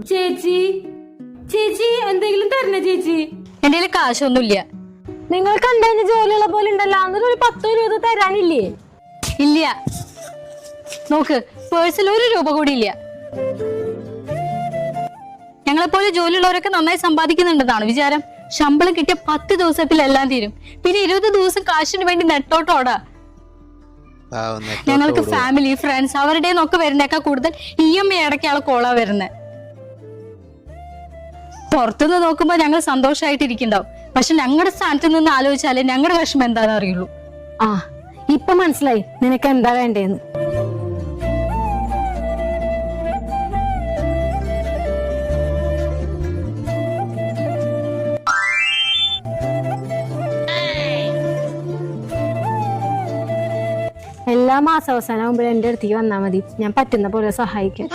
ചേച്ചി ചേച്ചി എന്തെങ്കിലും തരണേ ചേച്ചി. എന്റെ കയ്യിൽ കാശൊന്നുമില്ല. നിങ്ങൾ കണ്ടതിന് ജോലിയുള്ള പോലെ ഉണ്ടല്ലോ, അന്നൊരു 10-20 തരാനില്ലേ? ഇല്ല, നോക്ക് പേഴ്സിൽ 1 രൂപ കൂടി ഇല്ല. ഞങ്ങളെപ്പോലെ ജോലിയുള്ളവരൊക്കെ നന്നായി സമ്പാദിക്കുന്നുണ്ടെന്നാണ് വിചാരം. ശമ്പളം കിട്ടിയ 10 ദിവസത്തിൽ എല്ലാം തീരും. പിന്നെ 20 ദിവസം കാശിന് വേണ്ടി നെട്ടോട്ടോടാ. ഞങ്ങൾക്ക് ഫാമിലി ഫ്രണ്ട്സ് അവരുടെ ഒക്കെ വരുന്നേക്കാൾ കൂടുതൽ EMI അടക്കാനുള്ള കോളാ വരുന്നത്. പുറത്തുനിന്ന് നോക്കുമ്പോ ഞങ്ങൾ സന്തോഷമായിട്ടിരിക്കുന്നുണ്ടാവും. പക്ഷെ ഞങ്ങളുടെ സ്ഥാനത്ത് നിന്ന് ആലോചിച്ചാലേ ഞങ്ങളുടെ വിഷമം എന്താണെന്ന് അറിയുള്ളൂ. ആ ഇപ്പൊ മനസ്സിലായി നിനക്ക് എന്താ വേണ്ടേന്ന്. എല്ലാ മാസാവസാനമാകുമ്പോഴും എന്റെ അടുത്തേക്ക് വന്നാൽ മതി, ഞാൻ പറ്റുന്ന പോലെ സഹായിക്കാം.